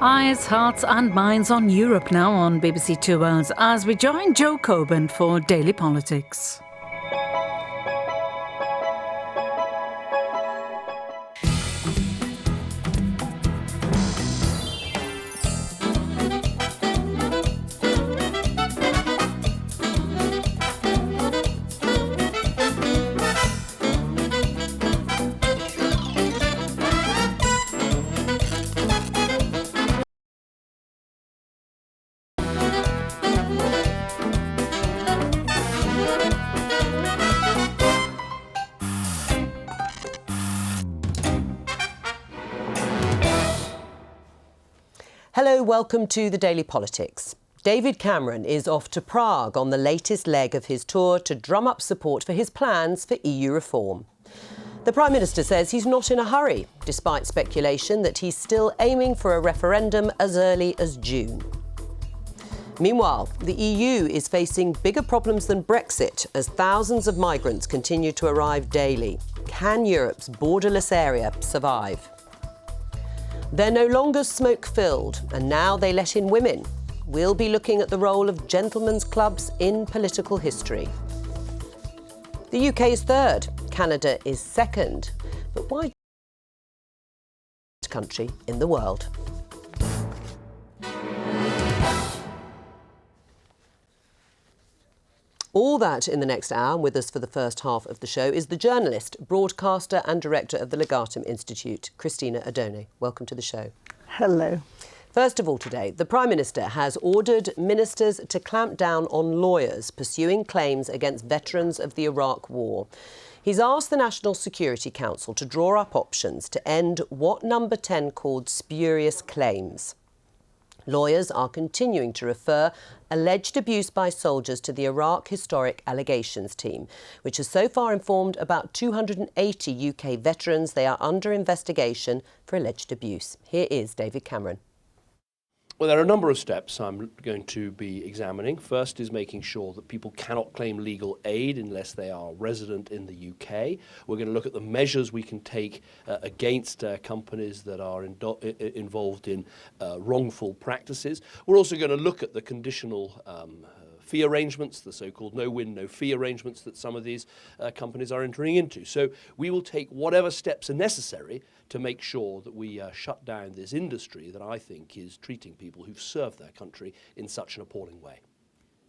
Eyes, hearts and minds on Europe now on BBC Two Worlds as we join Joe Coburn for Daily Politics. Hello, welcome to the Daily Politics. David Cameron is off to Prague on the latest leg of his tour to drum up support for his plans for EU reform. The Prime Minister says he's not in a hurry, despite speculation that he's still aiming for a referendum as early as June. Meanwhile, the EU is facing bigger problems than Brexit as thousands of migrants continue to arrive daily. Can Europe's borderless area survive? They're no longer smoke-filled, and now they let in women. We'll be looking at the role of gentlemen's clubs in political history. The UK is third, Canada is second. But why country in the world? All that in the next hour. With us for the first half of the show is the journalist, broadcaster and director of the Legatum Institute, Christina Adone. Welcome to the show. Hello. First of all today, the Prime Minister has ordered ministers to clamp down on lawyers pursuing claims against veterans of the Iraq War. He's asked the National Security Council to draw up options to end what Number 10 called spurious claims. Lawyers are continuing to refer alleged abuse by soldiers to the Iraq Historic Allegations Team, which has so far informed about 280 UK veterans they are under investigation for alleged abuse. Here is David Cameron. Well, there are a number of steps I'm going to be examining. First is making sure that people cannot claim legal aid unless they are resident in the UK. We're going to look at the measures we can take against companies that are involved in wrongful practices. We're also going to look at the conditional fee arrangements, the so-called no-win, no-fee arrangements that some of these companies are entering into. So we will take whatever steps are necessary to make sure that we shut down this industry that I think is treating people who've served their country in such an appalling way.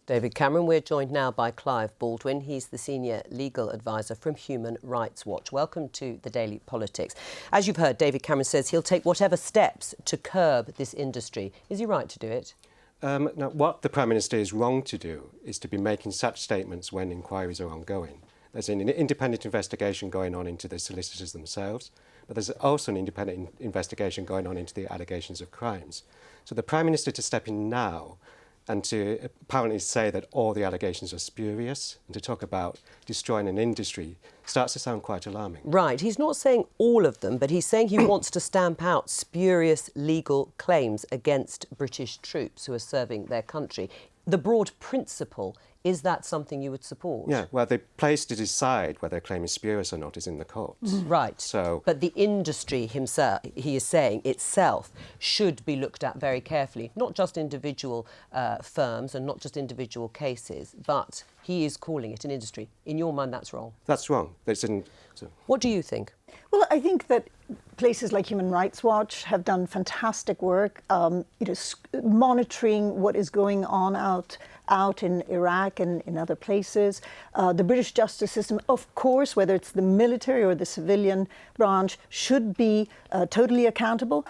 David Cameron, we're joined now by Clive Baldwin. He's the senior legal advisor from Human Rights Watch. Welcome to the Daily Politics. As you've heard, David Cameron says he'll take whatever steps to curb this industry. Is he right to do it? Now, what the Prime Minister is wrong to do is to be making such statements when inquiries are ongoing. There's an independent investigation going on into the solicitors themselves, but there's also an independent investigation going on into the allegations of crimes. So the Prime Minister to step in now and to apparently say that all the allegations are spurious and to talk about destroying an industry starts to sound quite alarming. Right. He's not saying all of them, but he's saying he wants to stamp out spurious legal claims against British troops who are serving their country. The broad principle, is that something you would support? Yeah, well, the place to decide whether a claim is spurious or not is in the courts. Right. But the industry himself, he is saying, itself should be looked at very carefully, not just individual firms and not just individual cases, but he is calling it an industry. In your mind, that's wrong? That's wrong. What do you think? Well, I think that places like Human Rights Watch have done fantastic work, monitoring what is going on out in Iraq and in other places. The British justice system, of course, whether it's the military or the civilian branch, should be totally accountable.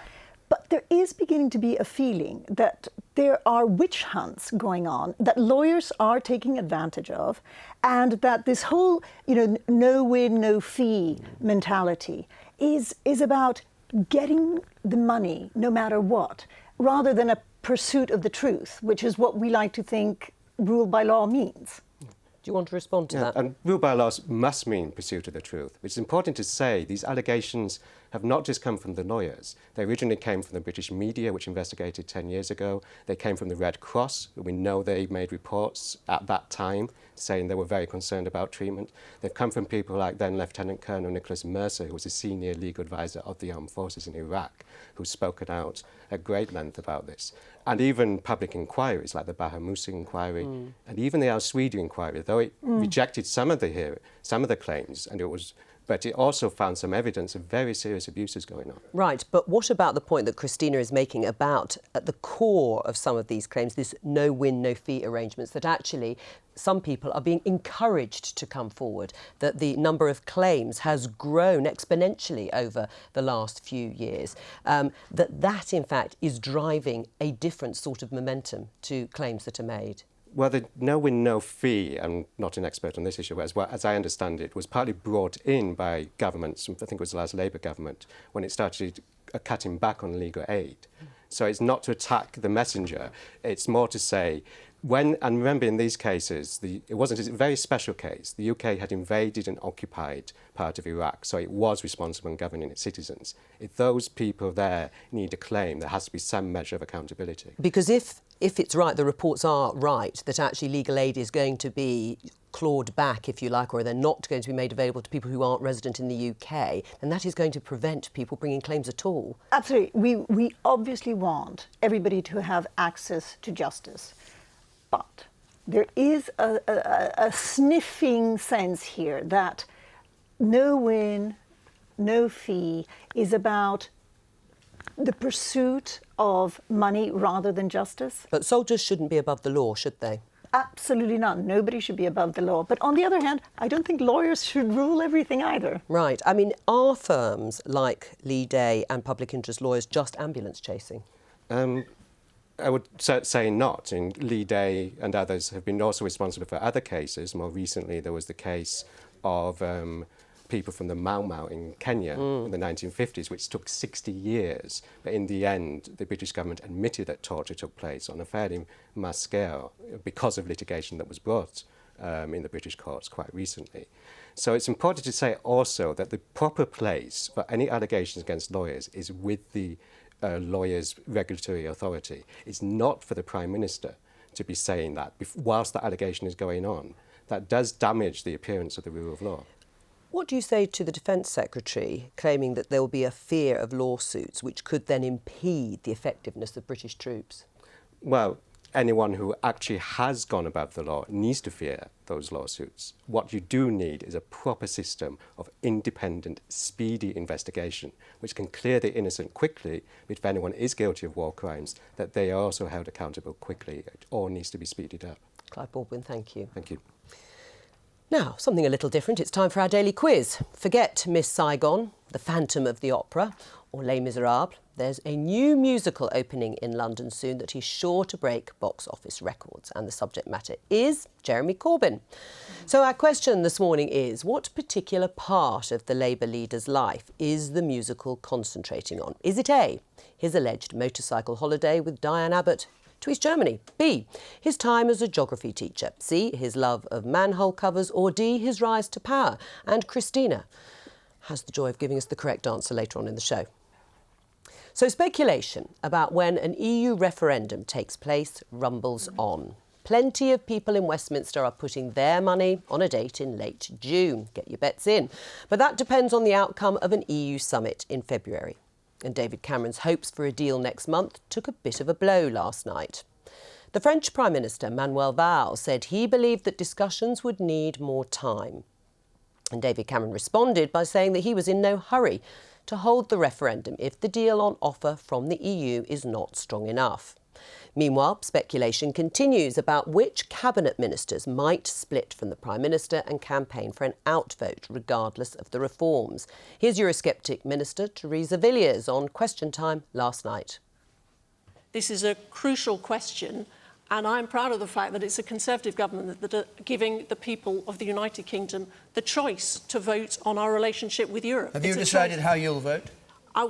But there is beginning to be a feeling that there are witch hunts going on, that lawyers are taking advantage of, and that this whole, no win, no fee mentality is about getting the money no matter what, rather than a pursuit of the truth, which is what we like to think rule by law means. Do you want to respond to that? And rule by law must mean pursuit of the truth. It's important to say these allegations have not just come from the lawyers. They originally came from the British media, which investigated 10 years ago. They came from the Red Cross. We know they made reports at that time saying they were very concerned about treatment. They've come from people like then Lieutenant Colonel Nicholas Mercer, who was a senior legal advisor of the armed forces in Iraq, who's spoken out at great length about this. And even public inquiries like the Baha Musa inquiry and even the Al Swedi inquiry, though it rejected some of the claims, but it also found some evidence of very serious abuses going on. Right, but what about the point that Christina is making about, at the core of some of these claims, this no-win, no-fee arrangements, that actually some people are being encouraged to come forward, that the number of claims has grown exponentially over the last few years, that in fact is driving a different sort of momentum to claims that are made? Well, the no-win, no-fee, I'm not an expert on this issue, as I understand it, was partly brought in by governments, I think it was the last Labour government, when it started cutting back on legal aid. So it's not to attack the messenger, it's more to say, and remember in these cases, it wasn't a very special case. The UK had invaded and occupied part of Iraq, so it was responsible in governing its citizens. If those people there need a claim, there has to be some measure of accountability. Because if it's right, the reports are right, that actually legal aid is going to be clawed back, if you like, or they're not going to be made available to people who aren't resident in the UK, then that is going to prevent people bringing claims at all. Absolutely. We obviously want everybody to have access to justice. But there is a sniffing sense here that no win, no fee is about the pursuit of money rather than justice. But soldiers shouldn't be above the law, should they? Absolutely not. Nobody should be above the law. But on the other hand, I don't think lawyers should rule everything either. Right. I mean, are firms like Lee Day and public interest lawyers just ambulance chasing? I would say not. And Lee Day and others have been also responsible for other cases. More recently, there was the case of people from the Mau Mau in Kenya in the 1950s, which took 60 years. But in the end, the British government admitted that torture took place on a fairly mass scale because of litigation that was brought in the British courts quite recently. So it's important to say also that the proper place for any allegations against lawyers is with the lawyer's regulatory authority. It's not for the Prime Minister to be saying that whilst the allegation is going on. That does damage the appearance of the rule of law. What do you say to the Defence Secretary claiming that there will be a fear of lawsuits which could then impede the effectiveness of British troops? Well, anyone who actually has gone above the law needs to fear those lawsuits. What you do need is a proper system of independent, speedy investigation, which can clear the innocent quickly, but if anyone is guilty of war crimes, that they are also held accountable quickly. It all needs to be speeded up. Clive Baldwin, thank you. Thank you. Now, something a little different. It's time for our daily quiz. Forget Miss Saigon, the Phantom of the Opera, or Les Miserables. There's a new musical opening in London soon that is sure to break box office records, and the subject matter is Jeremy Corbyn. So our question this morning is, what particular part of the Labour leader's life is the musical concentrating on? Is it A, his alleged motorcycle holiday with Diane Abbott to East Germany, B, his time as a geography teacher, C, his love of manhole covers, or D, his rise to power? And Christina has the joy of giving us the correct answer later on in the show. So speculation about when an EU referendum takes place rumbles on. Plenty of people in Westminster are putting their money on a date in late June. Get your bets in. But that depends on the outcome of an EU summit in February. And David Cameron's hopes for a deal next month took a bit of a blow last night. The French Prime Minister, Manuel Valls, said he believed that discussions would need more time. And David Cameron responded by saying that he was in no hurry to hold the referendum if the deal on offer from the EU is not strong enough. Meanwhile, speculation continues about which cabinet ministers might split from the Prime Minister and campaign for an outvote regardless of the reforms. Here's Eurosceptic Minister Theresa Villiers on Question Time last night. This is a crucial question, and I'm proud of the fact that it's a Conservative government that are giving the people of the United Kingdom the choice to vote on our relationship with Europe. Have you decided how you'll vote?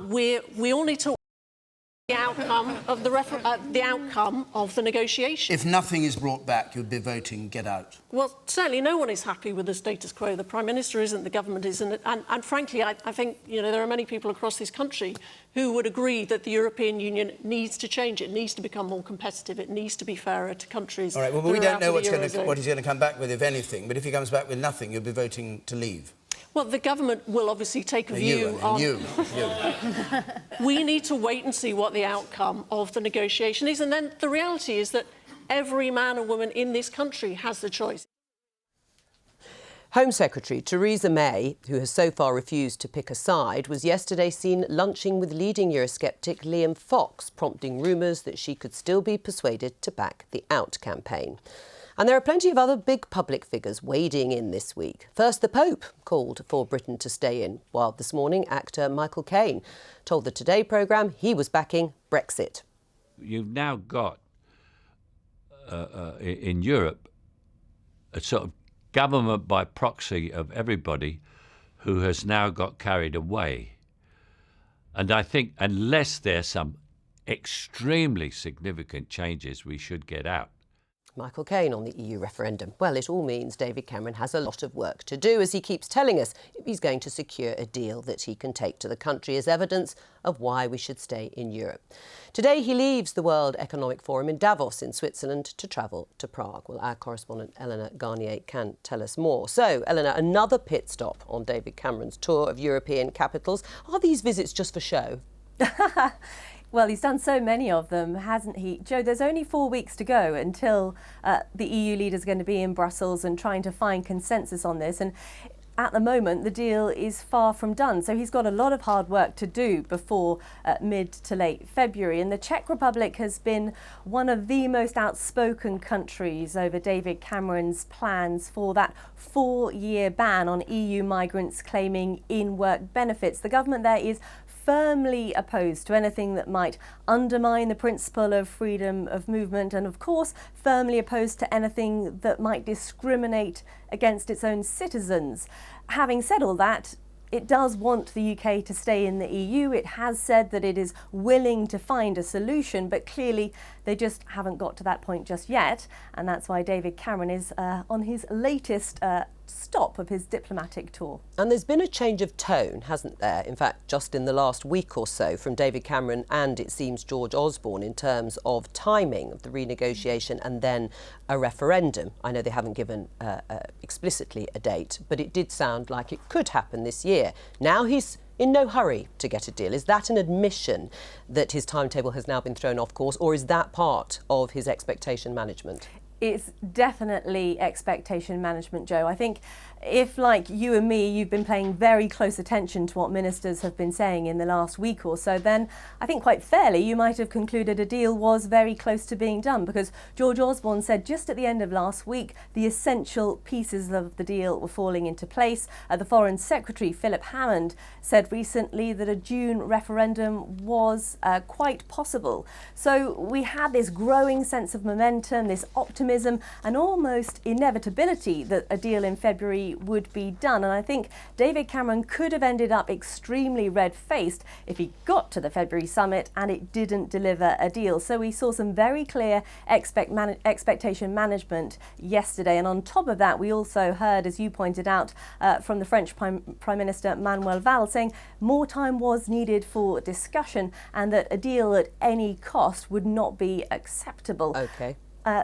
We all need to the outcome outcome of the negotiation. If nothing is brought back, you'd be voting get out. Well, certainly no one is happy with the status quo. The Prime Minister isn't, the government isn't. And frankly, I think, you know, there are many people across this country who would agree that the European Union needs to change. It needs to become more competitive. It needs to be fairer to countries. All right, well, who we are don't out know of the what he's Eurozone. going to come back with, if anything. But if he comes back with nothing, you'll be voting to leave. Well, the government will obviously take a view on... You. We need to wait and see what the outcome of the negotiation is. And then the reality is that every man and woman in this country has the choice. Home Secretary Theresa May, who has so far refused to pick a side, was yesterday seen lunching with leading Eurosceptic Liam Fox, prompting rumours that she could still be persuaded to back the Out campaign. And there are plenty of other big public figures wading in this week. First, the Pope called for Britain to stay in, while this morning actor Michael Caine told the Today programme he was backing Brexit. You've now got, in Europe, a sort of government by proxy of everybody who has now got carried away. And I think unless there's some extremely significant changes, we should get out. Michael Caine on the EU referendum. Well, it all means David Cameron has a lot of work to do, as he keeps telling us, if he's going to secure a deal that he can take to the country as evidence of why we should stay in Europe. Today he leaves the World Economic Forum in Davos in Switzerland to travel to Prague. Well, our correspondent Eleanor Garnier can tell us more. So, Eleanor, another pit stop on David Cameron's tour of European capitals. Are these visits just for show? Well, he's done so many of them, hasn't he? Joe, there's only 4 weeks to go until the EU leaders are going to be in Brussels and trying to find consensus on this. And at the moment, the deal is far from done. So he's got a lot of hard work to do before mid to late February. And the Czech Republic has been one of the most outspoken countries over David Cameron's plans for that 4-year ban on EU migrants claiming in-work benefits. The government there is firmly opposed to anything that might undermine the principle of freedom of movement, and of course firmly opposed to anything that might discriminate against its own citizens. Having said all that, it does want the UK to stay in the EU. It has said that it is willing to find a solution, but clearly they just haven't got to that point just yet. And that's why David Cameron is on his latest stop of his diplomatic tour. And there's been a change of tone, hasn't there? In fact, just in the last week or so, from David Cameron and, it seems, George Osborne in terms of timing of the renegotiation and then a referendum. I know they haven't given explicitly a date, but it did sound like it could happen this year. Now he's in no hurry to get a deal. Is that an admission that his timetable has now been thrown off course, or is that part of his expectation management? It's definitely expectation management, Joe. I think if, like you and me, you've been paying very close attention to what ministers have been saying in the last week or so, then I think quite fairly you might have concluded a deal was very close to being done, because George Osborne said just at the end of last week the essential pieces of the deal were falling into place. The Foreign Secretary, Philip Hammond, said recently that a June referendum was quite possible. So we had this growing sense of momentum, this optimism, and almost inevitability that a deal in February would be done. And I think David Cameron could have ended up extremely red-faced if he got to the February summit and it didn't deliver a deal. So we saw some very clear expectation management yesterday. And on top of that, we also heard, as you pointed out, from the French Prime Minister Manuel Valls saying more time was needed for discussion and that a deal at any cost would not be acceptable. OK.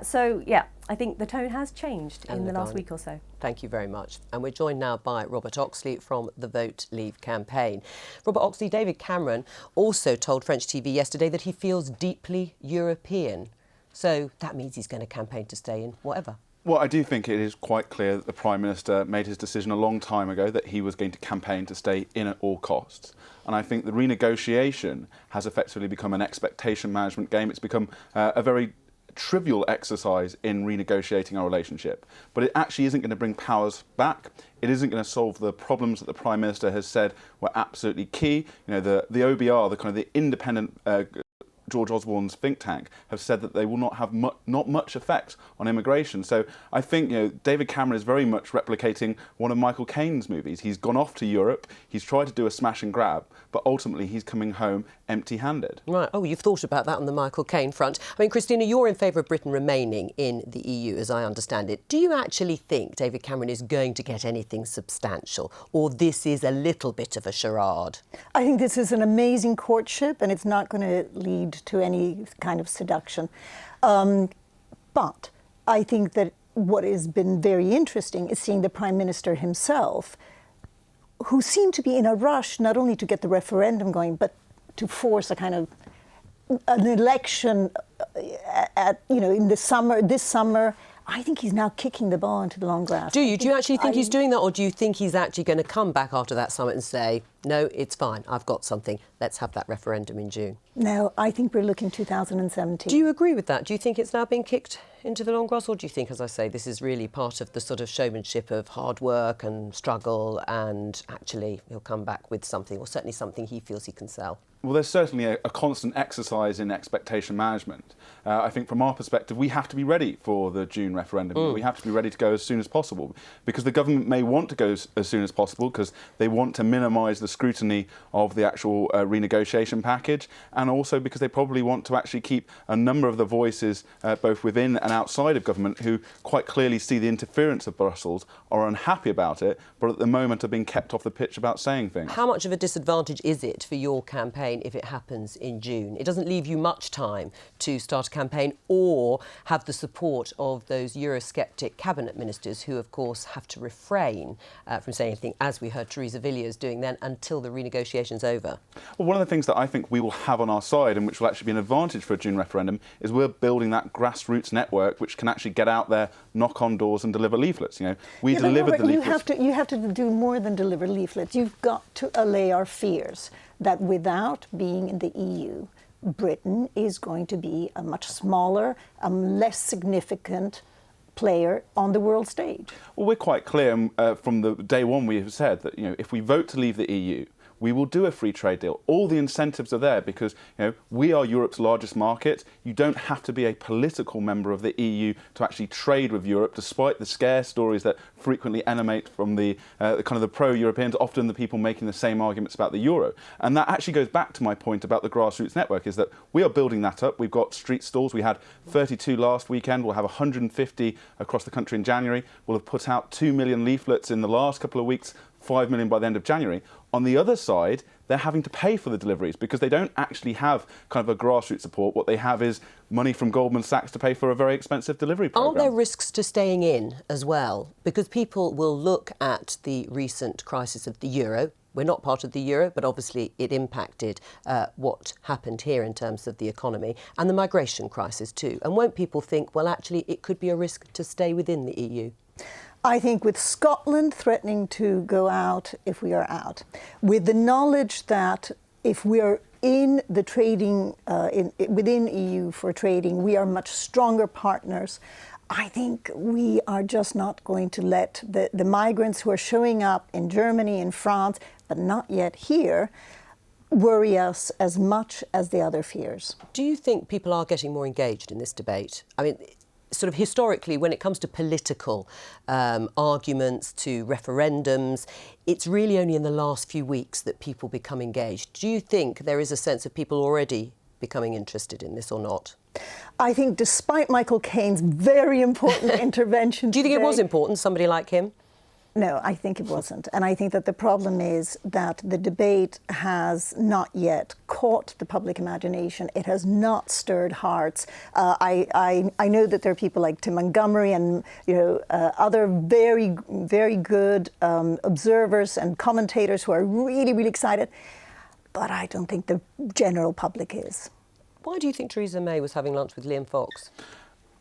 So, yeah, I think the tone has changed in the last week or so. Thank you very much. And we're joined now by Robert Oxley from the Vote Leave campaign. Robert Oxley, David Cameron also told French TV yesterday that he feels deeply European. So that means he's going to campaign to stay in whatever. Well, I do think it is quite clear that the Prime Minister made his decision a long time ago that he was going to campaign to stay in at all costs. And I think the renegotiation has effectively become an expectation management game. It's become a very trivial exercise in renegotiating our relationship, but it actually isn't going to bring powers back. It isn't going to solve the problems that the Prime Minister has said were absolutely key. You know, the OBR, the kind of the independent George Osborne's think tank, have said that they will not have not much effect on immigration. So I think, you know, David Cameron is very much replicating one of Michael Caine's movies. He's gone off to Europe, he's tried to do a smash and grab, but ultimately he's coming home empty-handed. Right. Oh, you've thought about that on the Michael Caine front. I mean, Christina, you're in favour of Britain remaining in the EU, as I understand it. Do you actually think David Cameron is going to get anything substantial, or this is a little bit of a charade? I think this is an amazing courtship, and it's not going to lead to any kind of seduction. But I think that what has been very interesting is seeing the Prime Minister himself, who seemed to be in a rush not only to get the referendum going, but to force a kind of an election in the summer, this summer. I think he's now kicking the ball into the long grass. Do you? Do you actually think he's doing that, or do you think he's actually going to come back after that summit and say, no, it's fine, I've got something, let's have that referendum in June? No, I think we're looking 2017. Do you agree with that? Do you think it's now being kicked into the long grass, or do you think, as I say, this is really part of the sort of showmanship of hard work and struggle, and actually he'll come back with something, or certainly something he feels he can sell? Well, there's certainly a constant exercise in expectation management. I think from our perspective, we have to be ready for the June referendum. We have to be ready to go as soon as possible, because the government may want to go as soon as possible because they want to minimise the scrutiny of the actual renegotiation package, and also because they probably want to actually keep a number of the voices, both within and outside of government, who quite clearly see the interference of Brussels, are unhappy about it, but at the moment are being kept off the pitch about saying things. How much of a disadvantage is it for your campaign if it happens in June? It doesn't leave you much time to start a campaign or have the support of those Eurosceptic cabinet ministers who, of course, have to refrain from saying anything, as we heard Theresa Villiers doing then, until the renegotiation's over. Well, one of the things that I think we will have on our side, and which will actually be an advantage for a June referendum, is we're building that grassroots network which can actually get out there, knock on doors and deliver leaflets. We delivered the leaflets. You have to do more than deliver leaflets. You've got to allay our fears that without being in the EU, Britain is going to be a much smaller, less significant player on the world stage. Well, we're quite clear from the day one. We have said that if we vote to leave the EU, we will do a free trade deal. All the incentives are there because we are Europe's largest market. You don't have to be a political member of the EU to actually trade with Europe, despite the scare stories that frequently emanate from the kind of the pro-Europeans, often the people making the same arguments about the euro. And that actually goes back to my point about the grassroots network, is that we are building that up. We've got street stalls. We had 32 last weekend. We'll have 150 across the country in January. We'll have put out 2 million leaflets in the last couple of weeks, 5 million by the end of January. On the other side, they're having to pay for the deliveries because they don't actually have kind of a grassroots support. What they have is money from Goldman Sachs to pay for a very expensive delivery programme. Aren't there risks to staying in as well? Because people will look at the recent crisis of the euro. We're not part of the euro, but obviously it impacted what happened here in terms of the economy, and the migration crisis too. And won't people think, well, actually, it could be a risk to stay within the EU? I think with Scotland threatening to go out if we are out, with the knowledge that if we are in the trading, within EU for trading, we are much stronger partners. I think we are just not going to let the migrants who are showing up in Germany and France, but not yet here, worry us as much as the other fears. Do you think people are getting more engaged in this debate? I mean, sort of historically, when it comes to political arguments, to referendums, it's really only in the last few weeks that people become engaged. Do you think there is a sense of people already becoming interested in this or not? I think despite Michael Caine's very important intervention Do you think today, it was important, somebody like him? No, I think it wasn't. And I think that the problem is that the debate has not yet caught the public imagination. It has not stirred hearts. I know that there are people like Tim Montgomery and other very, very good observers and commentators who are really, really excited. But I don't think the general public is. Why do you think Theresa May was having lunch with Liam Fox?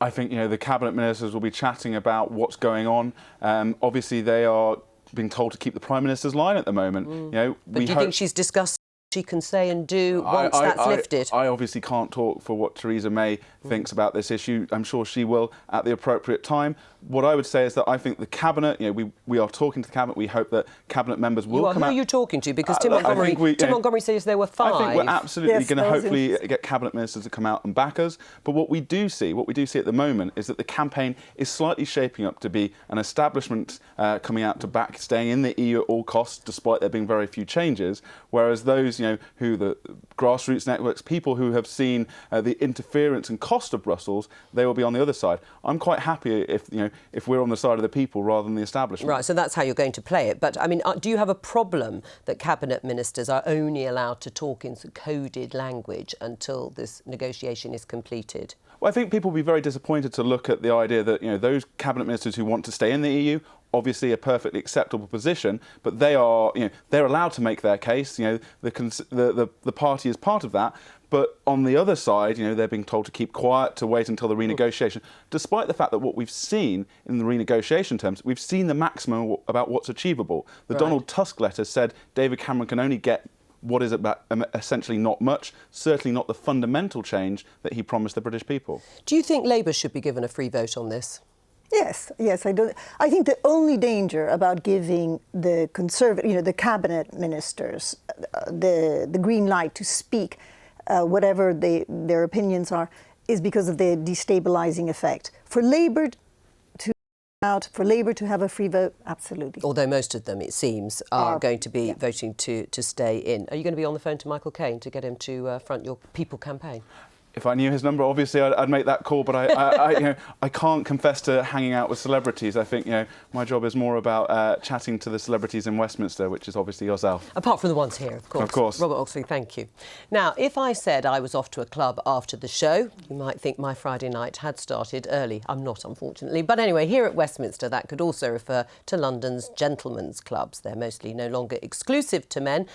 I think the cabinet ministers will be chatting about what's going on. Obviously, they are being told to keep the Prime Minister's line at the moment. But do you think she's discussed what she can say and do once that's lifted? I obviously can't talk for what Theresa May thinks about this issue. I'm sure she will at the appropriate time. What I would say is that I think the cabinet, we are talking to the cabinet. We hope that cabinet members will come out. Who are you talking to? Because Tim Montgomery says there were 5. I think we're absolutely going to hopefully get cabinet ministers to come out and back us. But what we do see at the moment is that the campaign is slightly shaping up to be an establishment coming out to back staying in the EU at all costs, despite there being very few changes. Whereas those MPs, who the grassroots networks, people who have seen the interference and cost of Brussels, they will be on the other side. I'm quite happy if we're on the side of the people rather than the establishment. Right, so that's how you're going to play it. But, I mean, do you have a problem that cabinet ministers are only allowed to talk in coded language until this negotiation is completed? Well, I think people will be very disappointed to look at the idea that those cabinet ministers who want to stay in the EU, obviously a perfectly acceptable position, but they are they're allowed to make their case. The party is part of that. But on the other side, they're being told to keep quiet, to wait until the renegotiation, despite the fact that what we've seen in the renegotiation terms, we've seen the maximum about what's achievable. The Donald Tusk letter said David Cameron can only get what is about essentially not much, certainly not the fundamental change that he promised the British people. Do you think Labour should be given a free vote on this? Yes, I do. I think the only danger about giving the the cabinet ministers, the green light to speak, whatever their opinions are, is because of the destabilising effect. For Labour to have a free vote, absolutely. Although most of them, it seems, are going to be voting to stay in. Are you going to be on the phone to Michael Caine to get him to front your People campaign? If I knew his number, obviously I'd make that call, but I can't confess to hanging out with celebrities. I think my job is more about chatting to the celebrities in Westminster, which is obviously yourself. Apart from the ones here, of course. Of course. Robert Oxley, thank you. Now, if I said I was off to a club after the show, you might think my Friday night had started early. I'm not, unfortunately. But anyway, here at Westminster, that could also refer to London's gentlemen's clubs. They're mostly no longer exclusive to men,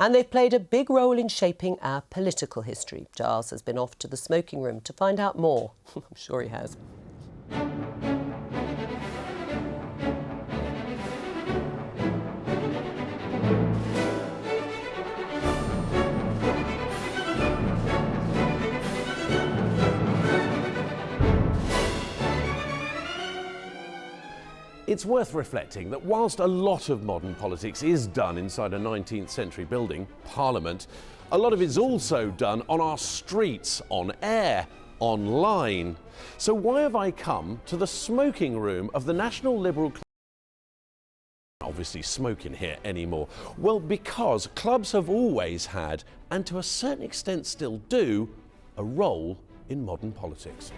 and they've played a big role in shaping our political history. Giles has been off to the smoking room to find out more. I'm sure he has. It's worth reflecting that whilst a lot of modern politics is done inside a 19th century building, Parliament, a lot of it's also done on our streets, on air, online. So why have I come to the smoking room of the National Liberal Club? Obviously smoke in here anymore. Well, because clubs have always had, and to a certain extent still do, a role in modern politics.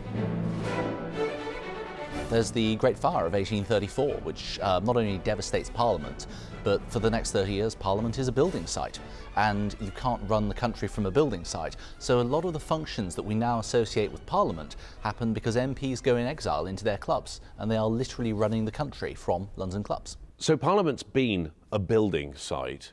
There's the Great Fire of 1834, which not only devastates Parliament, but for the next 30 years, Parliament is a building site, and you can't run the country from a building site. So a lot of the functions that we now associate with Parliament happen because MPs go in exile into their clubs, and they are literally running the country from London clubs. So Parliament's been a building site.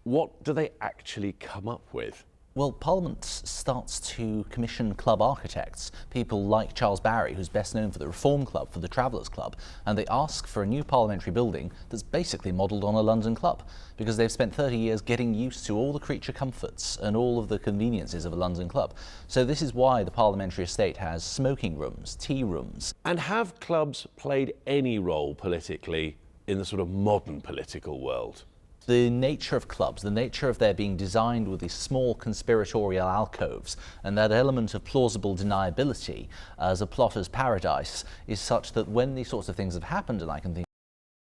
What do they actually come up with? Well, Parliament starts to commission club architects, people like Charles Barry, who's best known for the Reform Club, for the Travellers Club, and they ask for a new parliamentary building that's basically modelled on a London club, because they've spent 30 years getting used to all the creature comforts and all of the conveniences of a London club. So this is why the parliamentary estate has smoking rooms, tea rooms. And have clubs played any role politically in the sort of modern political world? The nature of clubs, the nature of their being designed with these small conspiratorial alcoves, and that element of plausible deniability as a plotter's paradise is such that when these sorts of things have happened, and I can think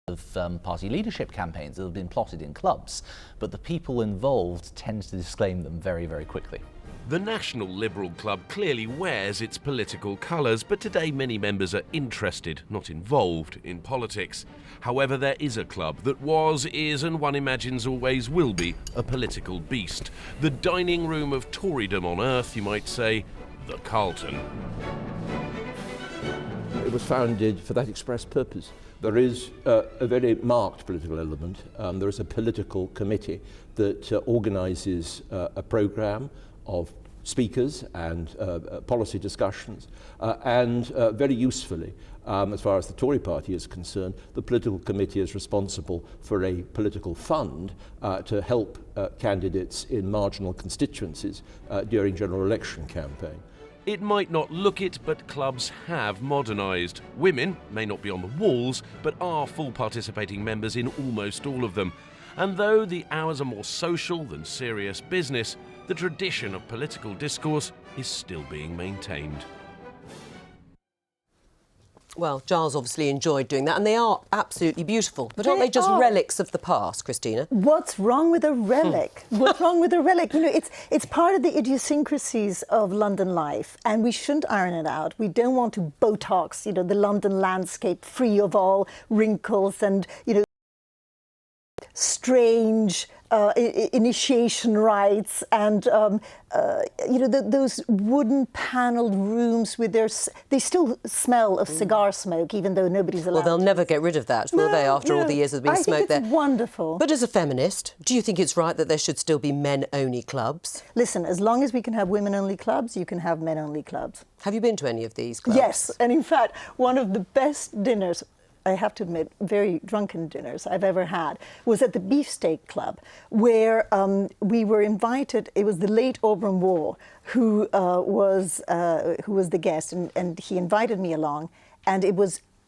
of party leadership campaigns that have been plotted in clubs, but the people involved tend to disclaim them very, very quickly. The National Liberal Club clearly wears its political colours, but today many members are interested, not involved, in politics. However, there is a club that was, is, and one imagines always will be a political beast. The dining room of Torydom on earth, you might say, the Carlton. It was founded for that express purpose. There is a very marked political element. There is a political committee that organises a programme of speakers and policy discussions, and very usefully, as far as the Tory party is concerned, the political committee is responsible for a political fund to help candidates in marginal constituencies during general election campaign. It might not look it, but clubs have modernised. Women may not be on the walls, but are full participating members in almost all of them. And though the hours are more social than serious business, the tradition of political discourse is still being maintained. Well, Giles obviously enjoyed doing that, and they are absolutely beautiful. But aren't they just relics of the past, Christina? What's wrong with a relic? What's wrong with a relic? You know, it's part of the idiosyncrasies of London life, and we shouldn't iron it out. We don't want to Botox, you know, the London landscape free of all wrinkles and, you know, strange initiation rites and you know, those wooden panelled rooms with they still smell of cigar smoke, even though nobody's allowed. Well, they'll never get rid of that, will they, after all the years of being smoked there? I think it's wonderful. But as a feminist, do you think it's right that there should still be men-only clubs? Listen, as long as we can have women-only clubs, you can have men-only clubs. Have you been to any of these clubs? Yes, and in fact, one of the best dinners, I have to admit, very drunken dinners I've ever had, was at the Beefsteak Club, where we were invited. It was the late Aubrey Waugh who was the guest, and he invited me along, and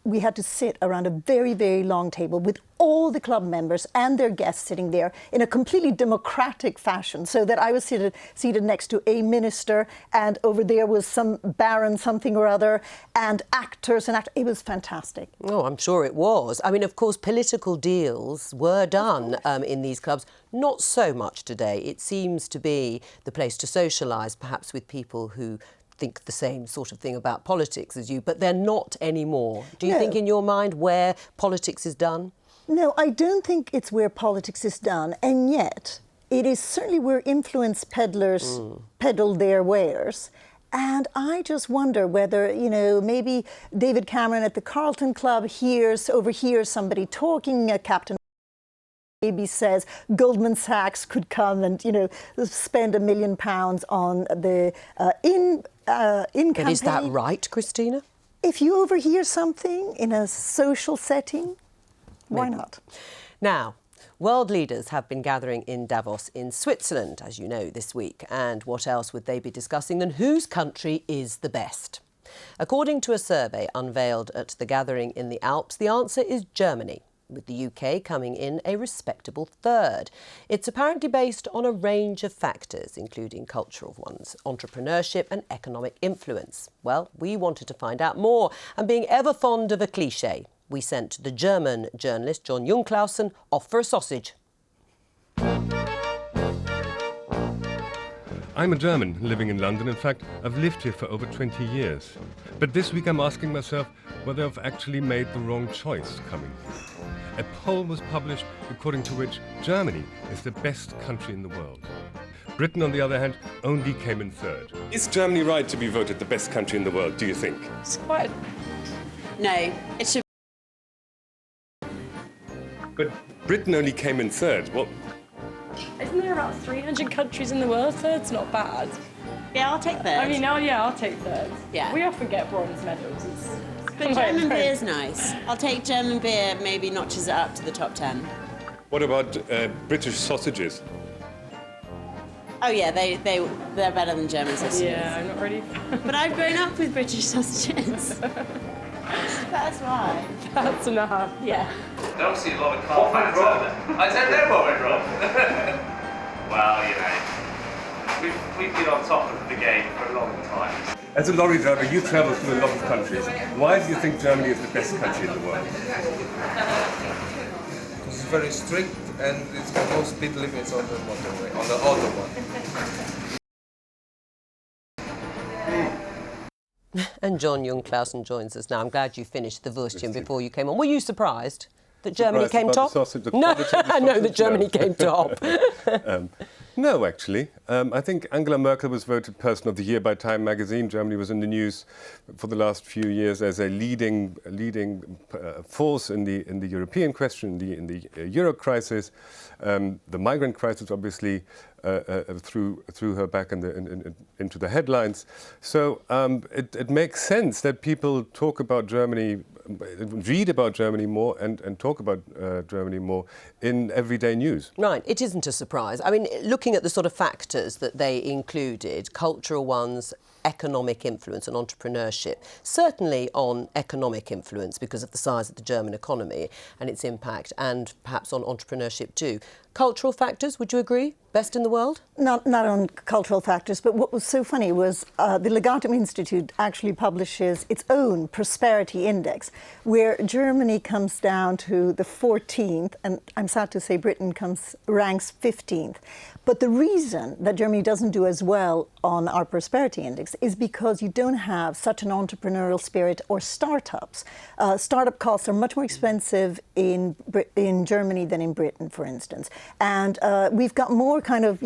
we had to sit around a very, very long table with all the club members and their guests sitting there in a completely democratic fashion, so that I was seated next to a minister, and over there was some baron something or other, and actors and It was fantastic. Oh, I'm sure it was. I mean, of course, political deals were done in these clubs. Not so much today. It seems to be the place to socialise, perhaps with people who think the same sort of thing about politics as you, but they're not anymore. Do you think in your mind where politics is done? No, I don't think it's where politics is done, and yet it is certainly where influence peddlers peddle their wares. And I just wonder whether, you know, maybe David Cameron at the Carlton Club overhears somebody talking, Captain maybe says Goldman Sachs could come and, you know, spend £1 million on the in campaign. But is that right, Christina? If you overhear something in a social setting, why not? Now, world leaders have been gathering in Davos in Switzerland, as you know, this week. And what else would they be discussing than whose country is the best? According to a survey unveiled at the gathering in the Alps, the answer is Germany, with the UK coming in a respectable third. It's apparently based on a range of factors, including cultural ones, entrepreneurship and economic influence. Well, we wanted to find out more, and being ever fond of a cliché, we sent the German journalist John Jungklausen off for a sausage. I'm a German living in London. In fact, I've lived here for over 20 years. But this week I'm asking myself whether I've actually made the wrong choice coming here. A poll was published according to which Germany is the best country in the world. Britain, on the other hand, only came in third. Is Germany right to be voted the best country in the world, do you think? It's quite... No, it should... But Britain only came in third. Well, Isn't there about 300 countries in the world? Third's not bad. Yeah, I'll take third. I mean, I'll take third. Yeah. We often get bronze medals. But German beer is nice. I'll take German beer, maybe notches it up to the top 10. what about British sausages? Oh yeah, they're better than German sausages. Yeah, I'm not ready. But I've grown up with British sausages. That's why. That's enough. Yeah. I don't see a lot of car fans out there. I don't know what went wrong. Well, you know, we've been on top of the game for a long time. As a lorry driver, you travel through a lot of countries. Why do you think Germany is the best country in the world? It's very strict and it's got no speed limits on the motorway, on the autobahn. And John Jungklausen joins us now. I'm glad you finished the Würstchen before you came on. Were you surprised that Germany came top? No, that Germany came top. No, actually. I think Angela Merkel was voted Person of the Year by Time magazine. Germany was in the news for the last few years as a leading force in the European question, in the Euro crisis. The migrant crisis, obviously, threw her back into the headlines. So it makes sense that people talk about Germany, read about Germany more and talk about Germany more in everyday news. Right, it isn't a surprise. I mean, looking at the sort of factors that they included, cultural ones, economic influence and entrepreneurship, certainly on economic influence because of the size of the German economy and its impact, and perhaps on entrepreneurship too. Cultural factors, would you agree? Best in the world? Not on cultural factors, but what was so funny was the Legatum Institute actually publishes its own prosperity index, where Germany comes down to the 14th, and I'm sad to say Britain ranks 15th. But the reason that Germany doesn't do as well on our prosperity index is because you don't have such an entrepreneurial spirit or startups. Startup costs are much more expensive in Germany than in Britain, for instance. And we've got more kind of,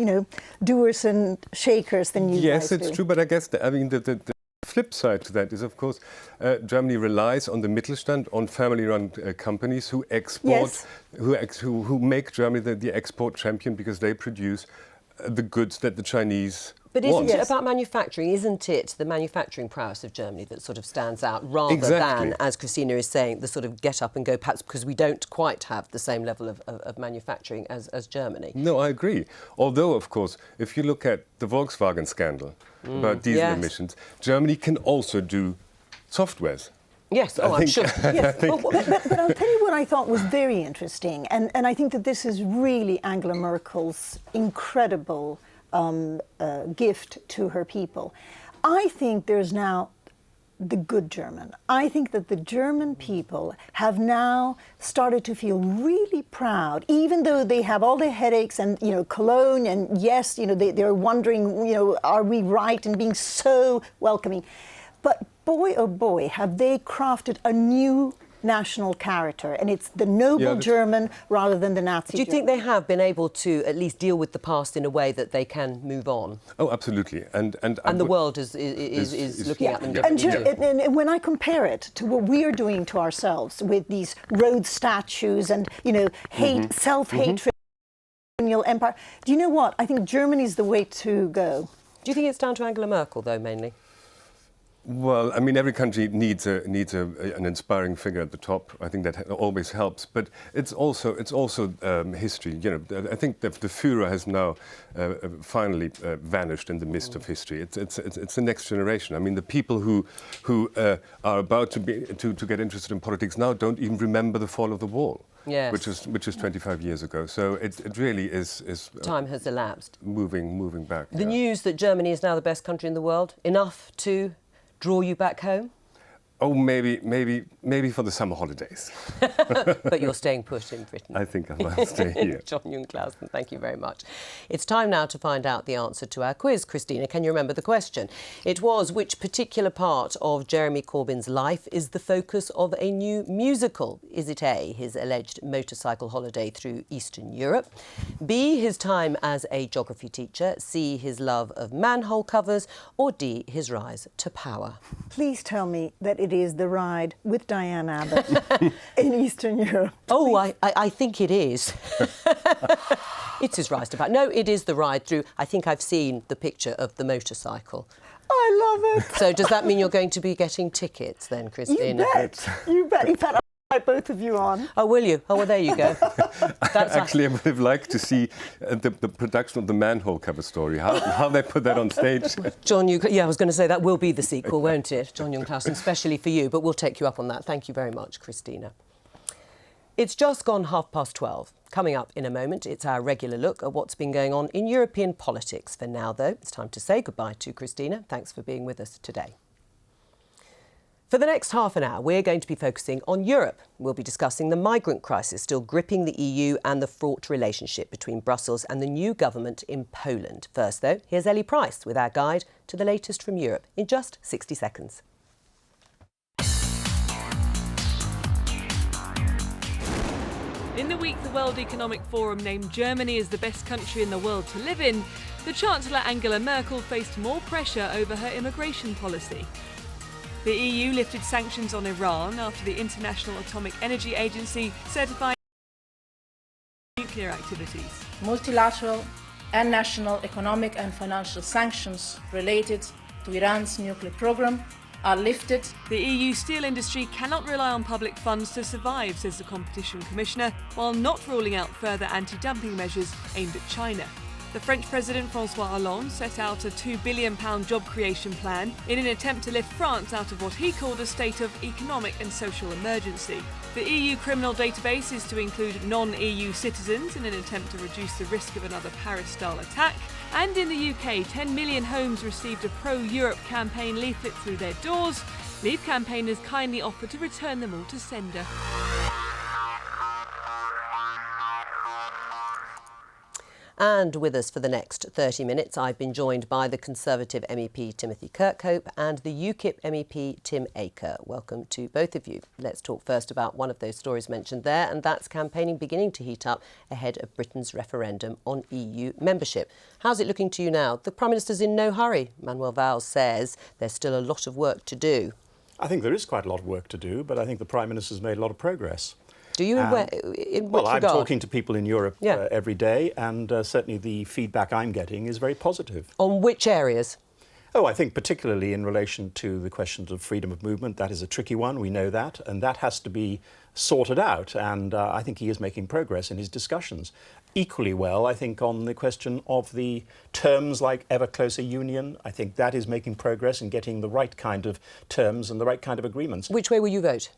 doers and shakers than you guys do. Yes, it's true, but I guess the flip side to that is, of course, Germany relies on the Mittelstand, on family-run companies who export, yes, who make Germany the export champion because they produce the goods that the Chinese But isn't want. it about manufacturing? Isn't it the manufacturing prowess of Germany that sort of stands out rather Exactly. than, as Christina is saying, the sort of get up and go, perhaps because we don't quite have the same level of manufacturing as Germany? No, I agree. Although, of course, if you look at the Volkswagen scandal about diesel yes. emissions, Germany can also do softwares. Yes, I'm sure. Yes. But I'll tell you what I thought was very interesting, and I think that this is really Angela Merkel's incredible gift to her people. I think there's now the good German. I think that the German people have now started to feel really proud, even though they have all their headaches and, Cologne, and yes, they're wondering, are we right in being so welcoming? But boy, oh boy, have they crafted a new national character, and it's the noble German rather than the Nazi Do you think they have been able to at least deal with the past in a way that they can move on? Oh, absolutely. And the world is looking at them differently. And when I compare it to what we are doing to ourselves with these road statues and, hate, self-hatred, colonial empire, do you know what? I think Germany's the way to go. Do you think it's down to Angela Merkel, though, mainly? Well, I mean, every country needs an inspiring figure at the top. I think that always helps. But it's also history. I think that the Führer has now finally vanished in the mist of history. It's the next generation. I mean, the people who are about to get interested in politics now don't even remember the fall of the wall. Yes. Which is 25 years ago. So it really is time has elapsed. Moving back. The news that Germany is now the best country in the world, enough to draw you back home? Oh, maybe for the summer holidays. But you're staying put in Britain. I think I might stay here. John Jung-Clausen, thank you very much. It's time now to find out the answer to our quiz. Christina, can you remember the question? It was, which particular part of Jeremy Corbyn's life is the focus of a new musical? Is it A, his alleged motorcycle holiday through Eastern Europe? B, his time as a geography teacher? C, his love of manhole covers? Or D, his rise to power? Please tell me that it is the ride with Diane Abbott in Eastern Europe. Oh, I think it is. It's his rise to power. No, it is the ride through. I think I've seen the picture of the motorcycle. I love it. So does that mean you're going to be getting tickets then, Christina? You bet. In fact, I'll invite both of you on. Oh, will you? Oh, well, there you go. Actually, I would have liked to see the production of the manhole cover story, how they put that on stage. John, I was going to say that will be the sequel, won't it? John Jung-Clausen, especially for you, but we'll take you up on that. Thank you very much, Christina. It's just gone 12:30. Coming up in a moment, it's our regular look at what's been going on in European politics. For now, though, it's time to say goodbye to Christina. Thanks for being with us today. For the next half an hour, we're going to be focusing on Europe. We'll be discussing the migrant crisis still gripping the EU and the fraught relationship between Brussels and the new government in Poland. First, though, here's Ellie Price with our guide to the latest from Europe in just 60 seconds. In the week the World Economic Forum named Germany as the best country in the world to live in, the Chancellor Angela Merkel faced more pressure over her immigration policy. The EU lifted sanctions on Iran after the International Atomic Energy Agency certified nuclear activities. Multilateral and national economic and financial sanctions related to Iran's nuclear program are lifted. The EU steel industry cannot rely on public funds to survive, says the Competition Commissioner, while not ruling out further anti-dumping measures aimed at China. The French President François Hollande set out a £2 billion job creation plan in an attempt to lift France out of what he called a state of economic and social emergency. The EU criminal database is to include non-EU citizens in an attempt to reduce the risk of another Paris-style attack. And in the UK, 10 million homes received a pro-Europe campaign leaflet through their doors. Leave campaigners kindly offered to return them all to sender. And with us for the next 30 minutes, I've been joined by the Conservative MEP Timothy Kirkhope and the UKIP MEP Tim Aker. Welcome to both of you. Let's talk first about one of those stories mentioned there, and that's campaigning beginning to heat up ahead of Britain's referendum on EU membership. How's it looking to you now? The Prime Minister's in no hurry. Manuel Valls says there's still a lot of work to do. I think there is quite a lot of work to do, but I think the Prime Minister's made a lot of progress. Do you? In well, which I'm regard? talking to people in Europe every day, and certainly the feedback I'm getting is very positive. On which areas? Oh, I think particularly in relation to the questions of freedom of movement. That is a tricky one, we know that, and that has to be sorted out, and I think he is making progress in his discussions. Equally well, I think, on the question of the terms like ever closer union, I think that is making progress in getting the right kind of terms and the right kind of agreements. Which way will you vote?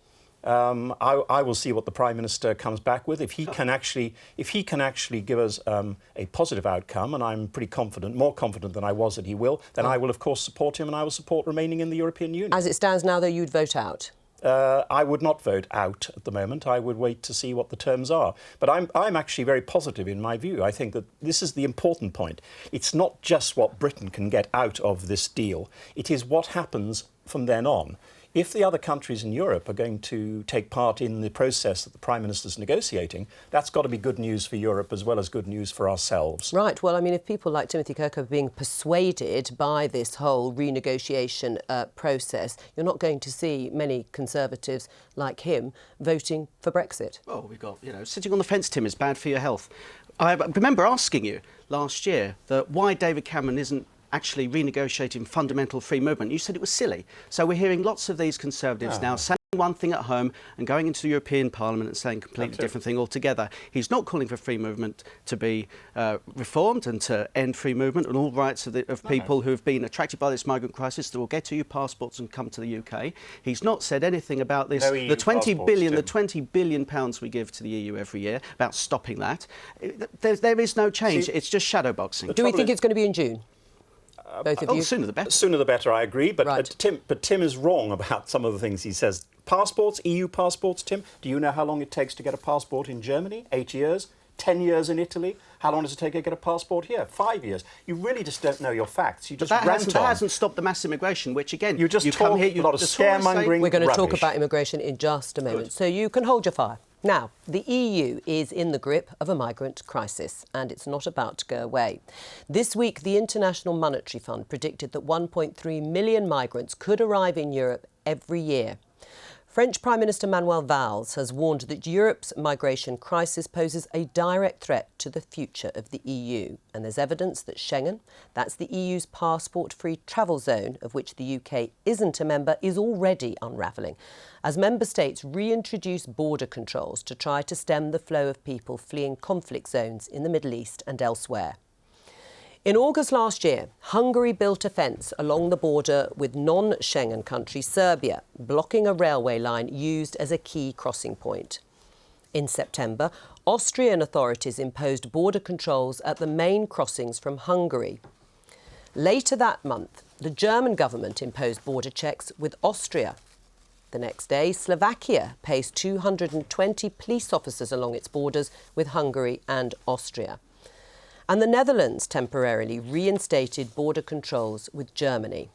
I will see what the Prime Minister comes back with. If he can actually give us a positive outcome, and I'm pretty confident, more confident than I was that he will, then I will of course support him, and I will support remaining in the European Union. As it stands now, though, you'd vote out? I would not vote out at the moment. I would wait to see what the terms are. But I'm actually very positive in my view. I think that this is the important point. It's not just what Britain can get out of this deal. It is what happens from then on. If the other countries in Europe are going to take part in the process that the Prime Minister's negotiating, that's got to be good news for Europe as well as good news for ourselves. Right. Well, I mean, if people like Timothy Kirkhope are being persuaded by this whole renegotiation process, you're not going to see many Conservatives like him voting for Brexit. Well, we've got, sitting on the fence, Tim, is bad for your health. I remember asking you last year that why David Cameron isn't actually renegotiating fundamental free movement. You said it was silly. So we're hearing lots of these Conservatives now saying one thing at home and going into the European Parliament and saying a completely different thing altogether. He's not calling for free movement to be reformed and to end free movement and all rights of people who have been attracted by this migrant crisis that will get EU passports and come to the UK. He's not said anything about this, the 20 billion pounds we give to the EU every year, about stopping that. There is no change. It's just shadowboxing. Do we think it's going to be in June? Both of you? Sooner the better. Sooner the better, I agree. But Tim is wrong about some of the things he says. Passports, EU passports, Tim, do you know how long it takes to get a passport in Germany? 8 years? 10 years in Italy? How long does it take to get a passport here? 5 years. You really just don't know your facts. You just rant on. That hasn't stopped the mass immigration, which again, you just talk a lot of scaremongering. We're going to talk about immigration in just a moment, so you can hold your fire. Now, the EU is in the grip of a migrant crisis, and it's not about to go away. This week, the International Monetary Fund predicted that 1.3 million migrants could arrive in Europe every year. French Prime Minister Manuel Valls has warned that Europe's migration crisis poses a direct threat to the future of the EU. And there's evidence that Schengen, that's the EU's passport-free travel zone, of which the UK isn't a member, is already unravelling, as member states reintroduce border controls to try to stem the flow of people fleeing conflict zones in the Middle East and elsewhere. In August last year, Hungary built a fence along the border with non-Schengen country Serbia, blocking a railway line used as a key crossing point. In September, Austrian authorities imposed border controls at the main crossings from Hungary. Later that month, the German government imposed border checks with Austria. The next day, Slovakia placed 220 police officers along its borders with Hungary and Austria. And the Netherlands temporarily reinstated border controls with Germany.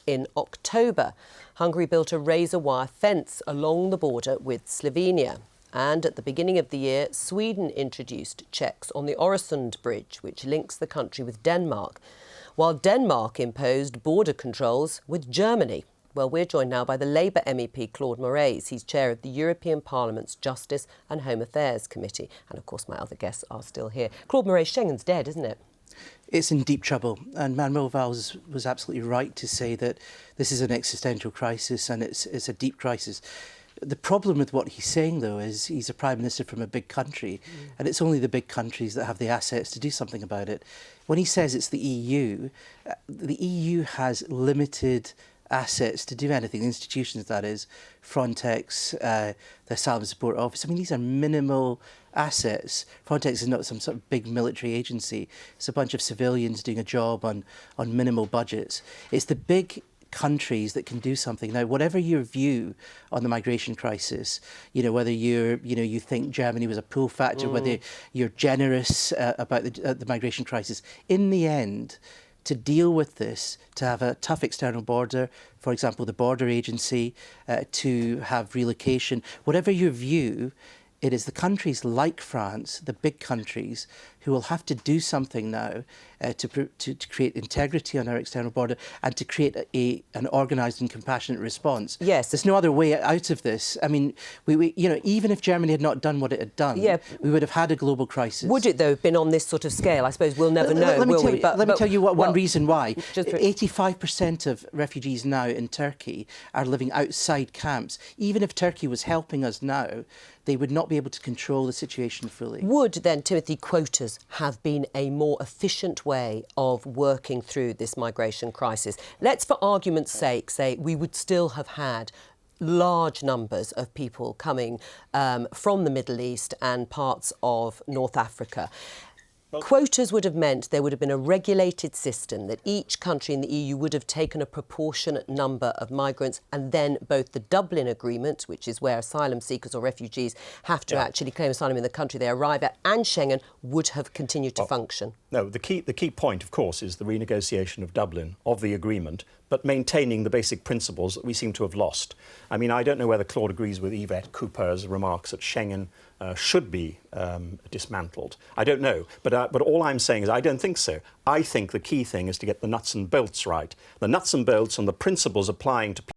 In October, Hungary built a razor-wire fence along the border with Slovenia. And at the beginning of the year, Sweden introduced checks on the Öresund Bridge, which links the country with Denmark, while Denmark imposed border controls with Germany. Well, we're joined now by the Labour MEP Claude Moraes. He's chair of the European Parliament's Justice and Home Affairs Committee. And, of course, my other guests are still here. Claude Moraes, Schengen's dead, isn't it? It's in deep trouble. And Manuel Valls was absolutely right to say that this is an existential crisis and it's a deep crisis. The problem with what he's saying, though, is he's a prime minister from a big country, and it's only the big countries that have the assets to do something about it. When he says it's the EU has limited assets to do anything, institutions that is, Frontex, the Asylum Support Office. I mean, these are minimal assets. Frontex is not some sort of big military agency. It's a bunch of civilians doing a job on minimal budgets. It's the big countries that can do something. Now, whatever your view on the migration crisis, whether you think Germany was a pull factor, whether you're generous about the migration crisis, in the end, to deal with this, to have a tough external border, for example, the border agency, to have relocation, whatever your view, it is the countries like France, the big countries, who will have to do something now to create integrity on our external border and to create an organised and compassionate response. Yes. There's no other way out of this. I mean, we even if Germany had not done what it had done, we would have had a global crisis. Would it, though, have been on this sort of scale? I suppose we'll never know, will we? Let me tell you one reason why. 85% of refugees now in Turkey are living outside camps. Even if Turkey was helping us now, they would not be able to control the situation fully. Would then, Timothy, quotas have been a more efficient way of working through this migration crisis? Let's, for argument's sake, say we would still have had large numbers of people coming from the Middle East and parts of North Africa. Quotas would have meant there would have been a regulated system, that each country in the EU would have taken a proportionate number of migrants, and then both the Dublin Agreement, which is where asylum seekers or refugees have to actually claim asylum in the country they arrive at, and Schengen would have continued to function. No, the key point, of course, is the renegotiation of Dublin, of the agreement, but maintaining the basic principles that we seem to have lost. I mean, I don't know whether Claude agrees with Yvette Cooper's remarks that Schengen should be dismantled. I don't know, but all I'm saying is I don't think so. I think the key thing is to get the nuts and bolts right. The nuts and bolts and the principles applying to people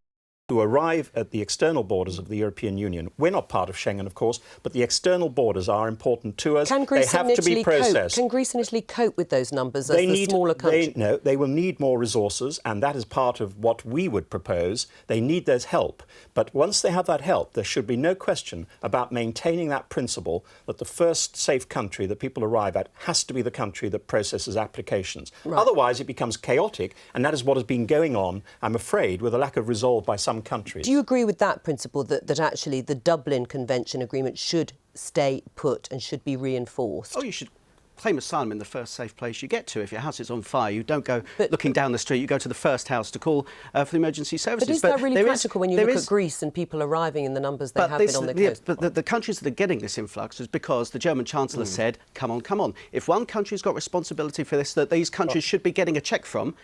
who arrive at the external borders of the European Union. We're not part of Schengen, of course, but the external borders are important to us. They have to be processed. Can Greece and Italy cope with those numbers as the smaller country? No, they will need more resources, and that is part of what we would propose. They need their help. But once they have that help, there should be no question about maintaining that principle that the first safe country that people arrive at has to be the country that processes applications. Right. Otherwise, it becomes chaotic, and that is what has been going on, I'm afraid, with a lack of resolve by some countries. Do you agree with that principle, that actually the Dublin Convention agreement should stay put and should be reinforced? Oh, you should claim asylum in the first safe place you get to. If your house is on fire, you don't go looking down the street, you go to the first house to call for the emergency services. But is that really practical when you look at Greece and people arriving in the numbers they have been on the coast? But the countries that are getting this influx is because the German Chancellor said, come on, come on. If one country's got responsibility for this, that these countries should be getting a cheque from,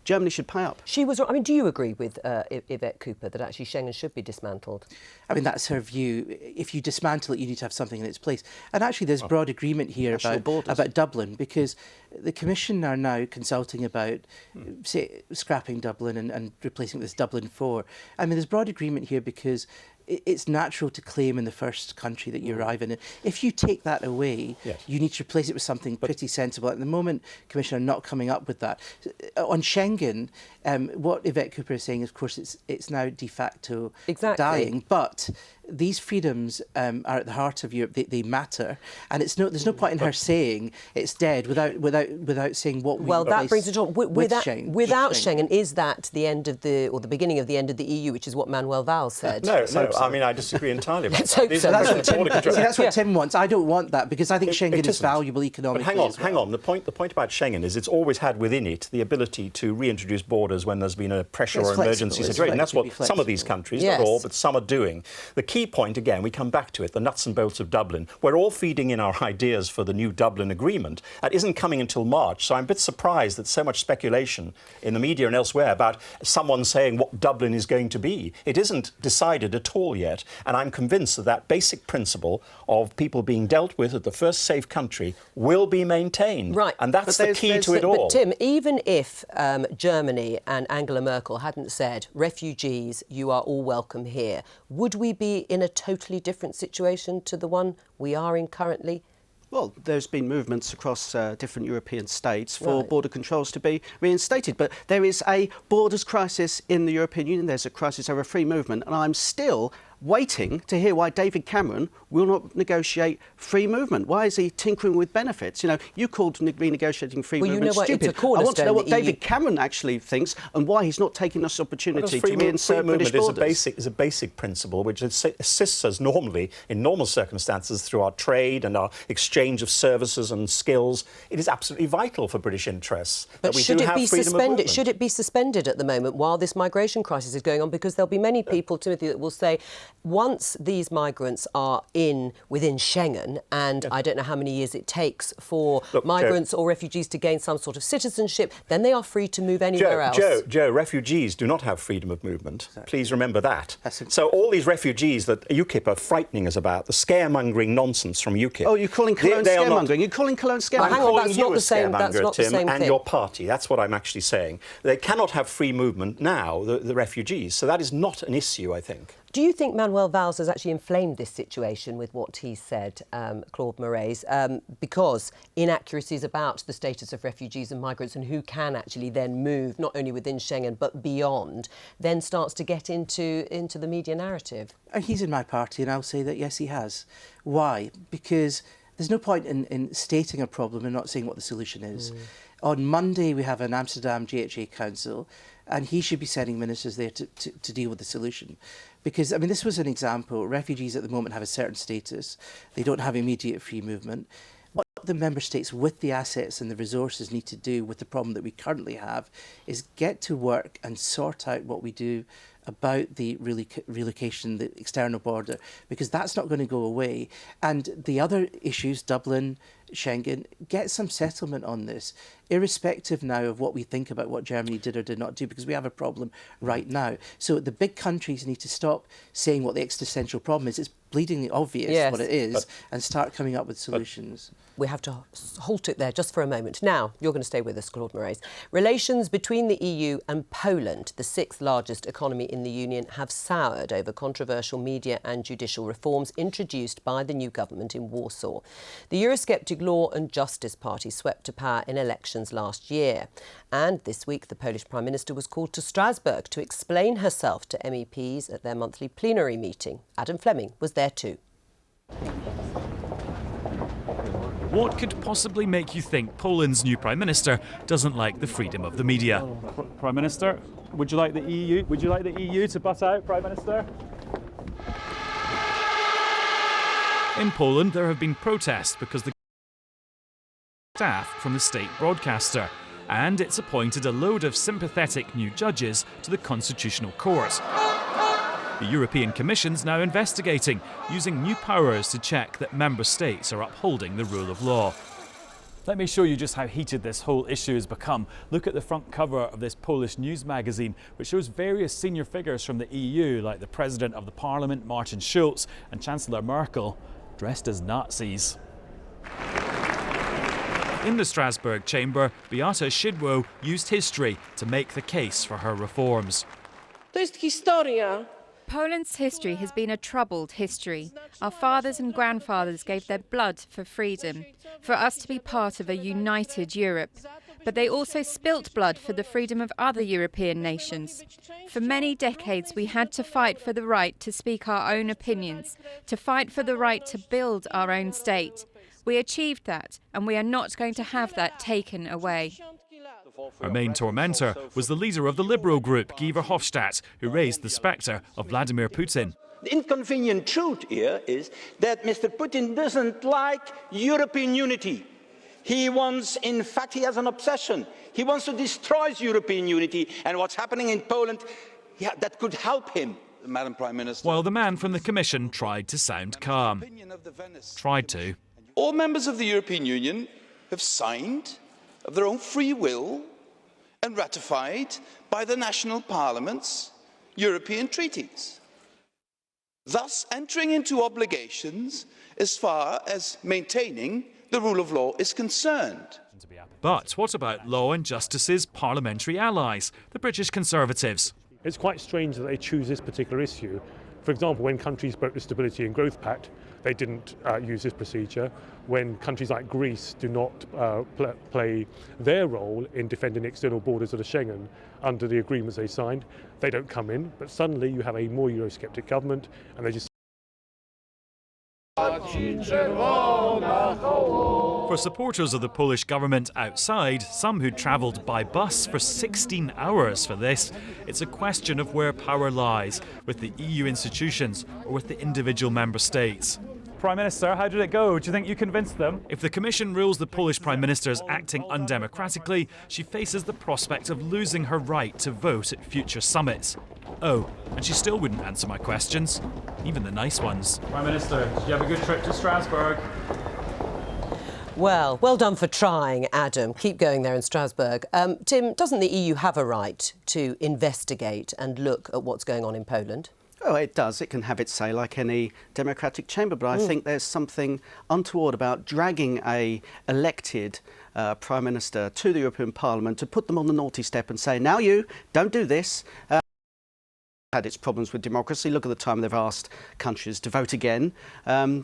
Germany should pay up. She was. I mean, do you agree with Yvette Cooper that actually Schengen should be dismantled? I mean, that's her view. If you dismantle it, you need to have something in its place. And actually, there's broad agreement here about Dublin, because the Commission are now consulting about, say, scrapping Dublin and replacing it with Dublin 4. I mean, there's broad agreement here because it's natural to claim in the first country that you arrive in. And if you take that away, you need to replace it with something pretty sensible. At the moment, Commission are not coming up with that. On Schengen, what Yvette Cooper is saying, of course, it's now de facto dying. But these freedoms are at the heart of Europe. They matter, and there's no point in her saying it's dead without saying what we. Well, that brings it on. Without Schengen, is that the end of the beginning of the end of the EU, which is what Manuel Valls said? No. I mean, I disagree entirely about that. That's what Tim wants. I don't want that, because I think Schengen is valuable economically. But hang on. The point about Schengen is it's always had within it the ability to reintroduce borders when there's been a pressure or emergency situation. That's what some of these countries, not all, but some are doing. The key point, again, we come back to it, the nuts and bolts of Dublin. We're all feeding in our ideas for the new Dublin Agreement. That isn't coming until March, so I'm a bit surprised that so much speculation in the media and elsewhere about someone saying what Dublin is going to be. It isn't decided at all yet, and I'm convinced that basic principle of people being dealt with at the first safe country will be maintained. Right. And that's the key to it all. But Tim, even if Germany and Angela Merkel hadn't said, refugees, you are all welcome here, would we be in a totally different situation to the one we are in currently? Well, there's been movements across different European states for border controls to be reinstated. But there is a borders crisis in the European Union. There's a crisis over free movement. And I'm still waiting to hear why David Cameron will not negotiate free movement. Why is he tinkering with benefits? You know, you called renegotiating free movement stupid. I want to know what David Cameron actually thinks and why he's not taking this opportunity to reinsert British borders. Is a basic principle which assists us normally, in normal circumstances, through our trade and our exchange of services and skills. It is absolutely vital for British interests that we do have freedom of movement. Should it be suspended at the moment while this migration crisis is going on? Because there'll be many people, Timothy, that will say, once these migrants are within Schengen, and I don't know how many years it takes for migrants or refugees to gain some sort of citizenship, then they are free to move anywhere else. Joe, refugees do not have freedom of movement. Please remember that. So all these refugees that UKIP are frightening us about, the scaremongering nonsense from UKIP. Oh, you're calling Cologne scaremongering? You're calling Cologne scaremongering? Hang on, that's not the same. That's not the same thing. And your party. That's what I'm actually saying. They cannot have free movement now, the refugees. So that is not an issue, I think. Do you think Manuel Valls has actually inflamed this situation with what he said, Claude Moraes, because inaccuracies about the status of refugees and migrants and who can actually then move, not only within Schengen but beyond, then starts to get into the media narrative? He's in my party, and I'll say that, yes, he has. Why? Because there's no point in stating a problem and not saying what the solution is. On Monday, we have an Amsterdam GHA Council, and he should be sending ministers there to deal with the solution. Because, I mean, this was an example. Refugees at the moment have a certain status. They don't have immediate free movement. What the member states with the assets and the resources need to do with the problem that we currently have is get to work and sort out what we do about the relocation, the external border, because that's not going to go away. And the other issues, Dublin, Schengen, get some settlement on this, irrespective now of what we think about what Germany did or did not do, because we have a problem right now. So the big countries need to stop saying what the existential problem is. It's bleedingly obvious what it is, and start coming up with solutions. We have to halt it there just for a moment. Now, you're going to stay with us, Claude Moraes. Relations between the EU and Poland, the sixth largest economy in the Union, have soured over controversial media and judicial reforms introduced by the new government in Warsaw. The Eurosceptic Law and Justice Party swept to power in elections last year. And this week, the Polish Prime Minister was called to Strasbourg to explain herself to MEPs at their monthly plenary meeting. Adam Fleming was there too. What could possibly make you think Poland's new Prime Minister doesn't like the freedom of the media? Prime Minister, would you like the EU? Would you like the EU to butt out, Prime Minister? In Poland, there have been protests because the staff from the state broadcaster, and it's appointed a load of sympathetic new judges to the Constitutional Court. The European Commission's now investigating, using new powers to check that member states are upholding the rule of law. Let me show you just how heated this whole issue has become. Look at the front cover of this Polish news magazine, which shows various senior figures from the EU, like the President of the Parliament, Martin Schulz, and Chancellor Merkel, dressed as Nazis. In the Strasbourg chamber, Beata Szydło used history to make the case for her reforms. To jest historia. Poland's history has been a troubled history. Our fathers and grandfathers gave their blood for freedom, for us to be part of a united Europe. But they also spilt blood for the freedom of other European nations. For many decades, we had to fight for the right to speak our own opinions, to fight for the right to build our own state. We achieved that, and we are not going to have that taken away. Her main tormentor was the leader of the Liberal group, Guy Verhofstadt, who raised the spectre of Vladimir Putin. The inconvenient truth here is that Mr. Putin doesn't like European unity. He wants, in fact, he has an obsession. He wants to destroy European unity, and what's happening in Poland, that could help him. Madam Prime Minister. While the man from the Commission tried to sound calm. Tried to. All members of the European Union have signed of their own free will and ratified by the national parliaments European treaties, thus entering into obligations as far as maintaining the rule of law is concerned. But what about Law and Justice's parliamentary allies, the British Conservatives? It's quite strange that they choose this particular issue For example, when countries broke the Stability and Growth Pact, they didn't use this procedure. When countries like Greece do not play their role in defending the external borders of the Schengen under the agreements they signed, they don't come in. But suddenly you have a more Eurosceptic government and they just... For supporters of the Polish government outside, some who travelled by bus for 16 hours for this, it's a question of where power lies, with the EU institutions or with the individual member states. Prime Minister, how did it go? Do you think you convinced them? If the Commission rules the Polish Prime Minister is acting undemocratically, she faces the prospect of losing her right to vote at future summits. Oh, and she still wouldn't answer my questions, even the nice ones. Prime Minister, did you have a good trip to Strasbourg? Well done for trying, Adam. Keep going there in Strasbourg. Tim, doesn't the EU have a right to investigate and look at what's going on in Poland? Oh, it does. It can have its say like any democratic chamber, but I think there's something untoward about dragging a elected Prime Minister to the European Parliament to put them on the naughty step and say, now you, don't do this. Had its problems with democracy. Look at the time they've asked countries to vote again.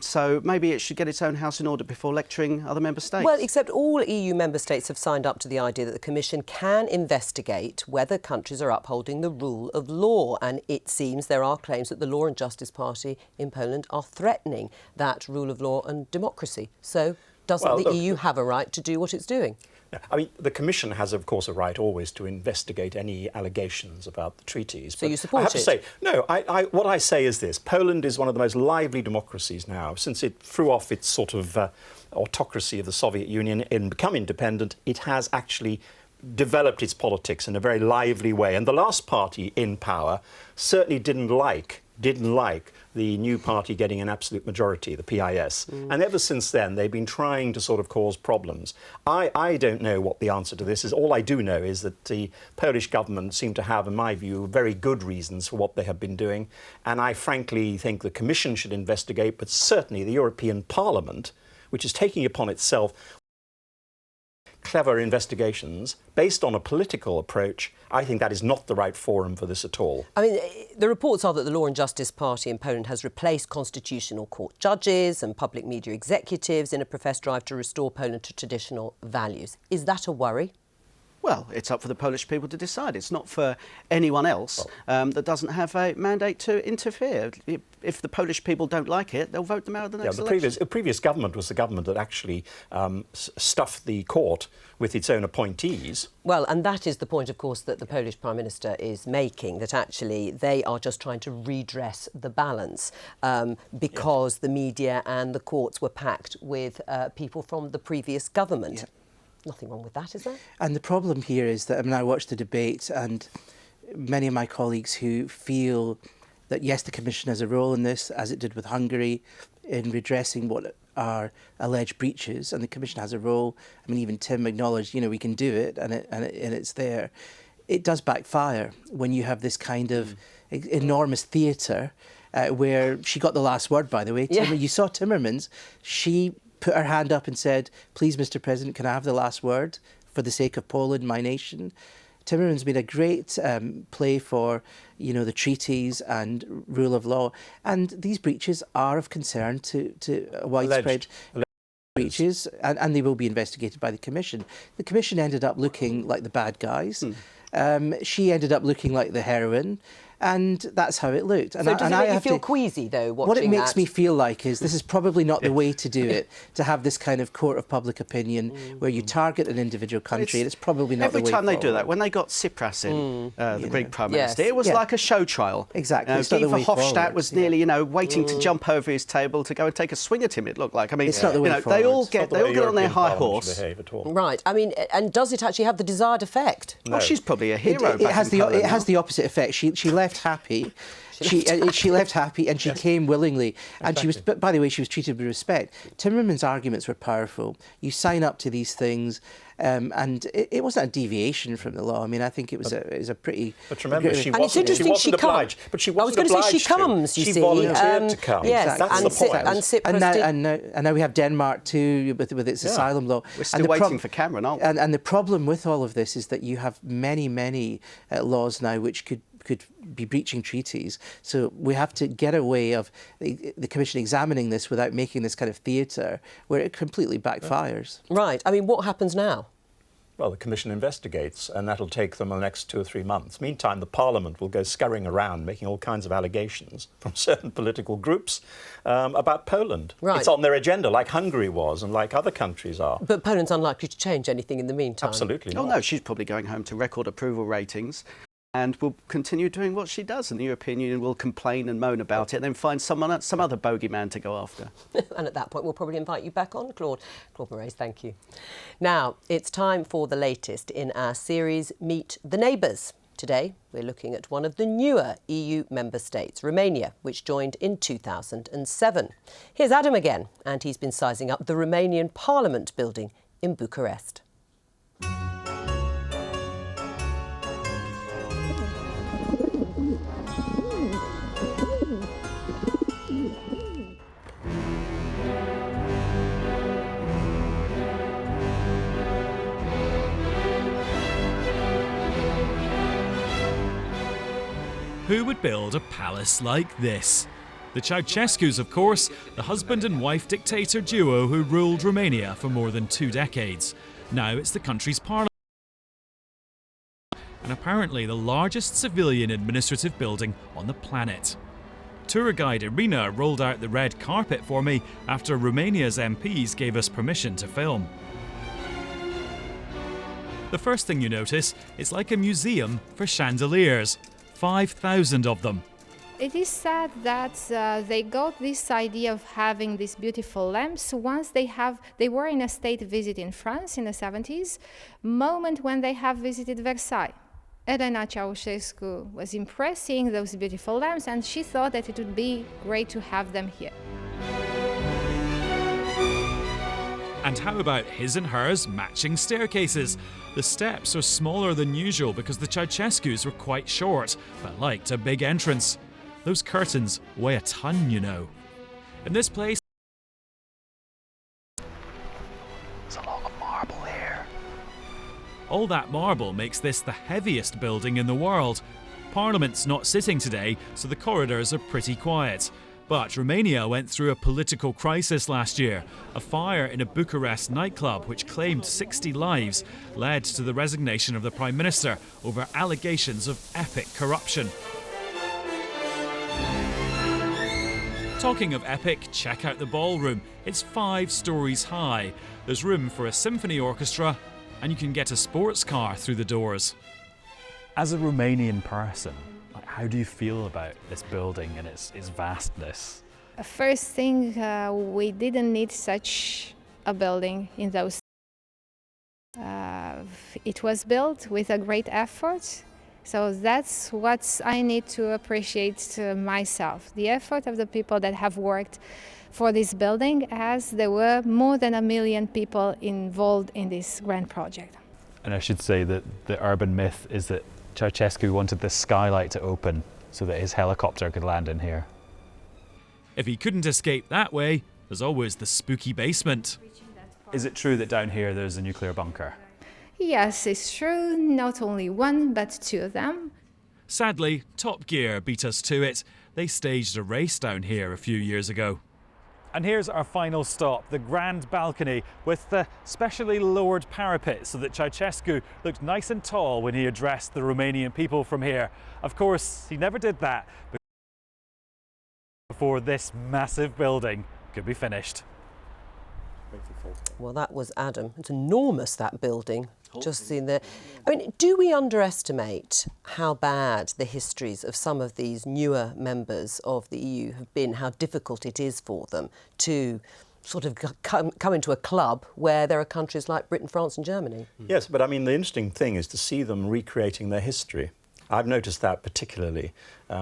So maybe it should get its own house in order before lecturing other member states. Well, except all EU member states have signed up to the idea that the Commission can investigate whether countries are upholding the rule of law. And it seems there are claims that the Law and Justice Party in Poland are threatening that rule of law and democracy. So doesn't the EU have a right to do what it's doing? I mean, the Commission has, of course, a right always to investigate any allegations about the treaties. So you support it? I have to say, no, what I say is this. Poland is one of the most lively democracies now. Since it threw off its sort of autocracy of the Soviet Union and become independent, it has actually developed its politics in a very lively way. And the last party in power certainly didn't like the new party getting an absolute majority, the PIS. And ever since then, they've been trying to sort of cause problems. I don't know what the answer to this is. All I do know is that the Polish government seem to have, in my view, very good reasons for what they have been doing. And I frankly think the Commission should investigate, but certainly the European Parliament, which is taking upon itself clever investigations based on a political approach, I think that is not the right forum for this at all. I mean, the reports are that the Law and Justice Party in Poland has replaced constitutional court judges and public media executives in a professed drive to restore Poland to traditional values. Is that a worry? Well, it's up for the Polish people to decide. It's not for anyone else that doesn't have a mandate to interfere. If the Polish people don't like it, they'll vote them out of the next election. The previous government was the government that actually stuffed the court with its own appointees. Well, and that is the point, of course, that the Polish Prime Minister is making, that actually they are just trying to redress the balance because the media and the courts were packed with people from the previous government. Yeah. Nothing wrong with that, is there? And the problem here is that, I mean, I watched the debate and many of my colleagues who feel that, yes, the Commission has a role in this, as it did with Hungary, in redressing what are alleged breaches, and the Commission has a role. I mean, even Tim acknowledged, you know, we can do it, and it's there. It does backfire when you have this kind of enormous theatre where she got the last word, by the way. Yeah. You saw Timmermans. She put her hand up and said, please, Mr. President, can I have the last word for the sake of Poland, my nation? Timmermans made a great play for, you know, the treaties and rule of law. And these breaches are of concern to widespread breaches, and they will be investigated by the Commission. The Commission ended up looking like the bad guys. She ended up looking like the heroine. And that's how it looked. And so does it make you feel queasy, though, watching What it makes that? me feel like is this is probably not the way to do it, to have this kind of court of public opinion where you target an individual country, and it's probably not the way Every time they do forward. that, when they got Tsipras in, the Greek Prime Yes. Minister, it was Yeah. like a show trial. Exactly. Guy It's not the way Verhofstadt forward. was nearly, you know, waiting to jump over his table to go and take a swing at him, it looked like. I mean, It's not the way you know, forward. they all It's not get the way on their European high Parliament should horse. behave at all. Right. I mean, and does it actually have the desired effect? Well, she's probably a hero. It has the opposite effect. She left happy. She left happy and she came willingly. And she was, but by the way, she was treated with respect. Timmermans' arguments were powerful. You sign up to these things, and it wasn't a deviation from the law. I mean, I think it was a pretty. But remember, she And it's wasn't interesting obliged. But she wasn't I was going to say she obliged comes, you She see. volunteered to come. Yes, That's and the point. And Tsipras And now we have Denmark too with its asylum law. We're still waiting for Cameron, aren't we? And the problem with all of this is that you have many laws now which could could be breaching treaties. So we have to get a way of the Commission examining this without making this kind of theatre where it completely backfires. Right. I mean, what happens now? Well, the Commission investigates, and that'll take them the next 2 or 3 months. Meantime, the Parliament will go scurrying around making all kinds of allegations from certain political groups about Poland. Right. It's on their agenda, like Hungary was and like other countries are. But Poland's unlikely to change anything in the meantime. Absolutely not. Oh, no, she's probably going home to record approval ratings and will continue doing what she does, and the European Union will complain and moan about it and then find some other bogeyman to go after. And at that point, we'll probably invite you back on, Claude. Claude Moraes, thank you. Now, it's time for the latest in our series, Meet the Neighbours. Today, we're looking at one of the newer EU member states, Romania, which joined in 2007. Here's Adam again, and he's been sizing up the Romanian Parliament building in Bucharest. Who would build a palace like this? The Ceausescus, of course, the husband and wife dictator duo who ruled Romania for more than 2 decades. Now it's the country's parliament, and apparently the largest civilian administrative building on the planet. Tour guide Irina rolled out the red carpet for me after Romania's MPs gave us permission to film. The first thing you notice, it's like a museum for chandeliers. 5,000 of them. It is said that they got this idea of having these beautiful lamps once they were in a state visit in France in the 70s, moment when they have visited Versailles. Elena Ceausescu was impressed seeing those beautiful lamps, and she thought that it would be great to have them here. And how about his and hers matching staircases? The steps are smaller than usual because the Ceausescus were quite short, but liked a big entrance. Those curtains weigh a ton, you know. In this place, there's a lot of marble here. All that marble makes this the heaviest building in the world. Parliament's not sitting today, so the corridors are pretty quiet. But Romania went through a political crisis last year. A fire in a Bucharest nightclub, which claimed 60 lives, led to the resignation of the Prime Minister over allegations of epic corruption. Talking of epic, check out the ballroom. It's 5 stories high. There's room for a symphony orchestra, and you can get a sports car through the doors. As a Romanian person, how do you feel about this building and its vastness? First thing, we didn't need such a building in those. It was built with a great effort, so that's what I need to appreciate myself. The effort of the people that have worked for this building, as there were more than 1 million people involved in this grand project. And I should say that the urban myth is that Ceausescu wanted this skylight to open so that his helicopter could land in here. If he couldn't escape that way, there's always the spooky basement. Is it true that down here there's a nuclear bunker? Yes, it's true. Not only one, but 2 of them. Sadly, Top Gear beat us to it. They staged a race down here a few years ago. And here's our final stop, the grand balcony with the specially lowered parapet so that Ceausescu looked nice and tall when he addressed the Romanian people from here. Of course, he never did that before this massive building could be finished. Well, that was Adam. It's enormous, that building. Just seen there. I mean, do we underestimate how bad the histories of some of these newer members of the EU have been, how difficult it is for them to sort of come into a club where there are countries like Britain, France and Germany? Yes, but I mean, the interesting thing is to see them recreating their history. I've noticed that particularly.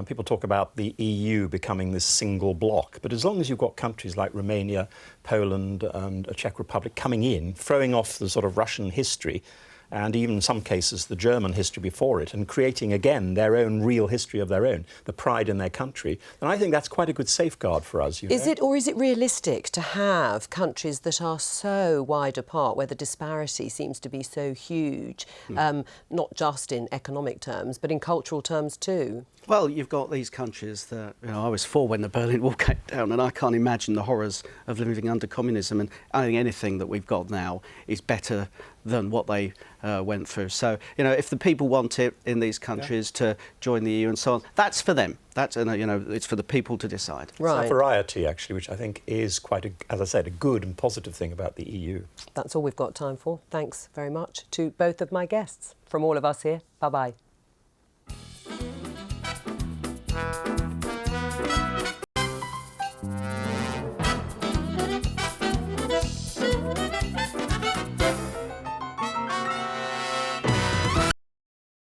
People talk about the EU becoming this single bloc, but as long as you've got countries like Romania, Poland and a Czech Republic coming in, throwing off the sort of Russian history, and even in some cases the German history before it, and creating again their own real history of their own, the pride in their country, then I think that's quite a good safeguard for us. Is it realistic to have countries that are so wide apart, where the disparity seems to be so huge, not just in economic terms, but in cultural terms too? Well, you've got these countries that, I was for when the Berlin Wall came down, and I can't imagine the horrors of living under communism, and I think anything that we've got now is better than what they went through. So, if the people want it in these countries to join the EU and so on, that's for them. That's, it's for the people to decide. Right. It's a variety, actually, which I think is quite, as I said, a good and positive thing about the EU. That's all we've got time for. Thanks very much to both of my guests. From all of us here, bye-bye.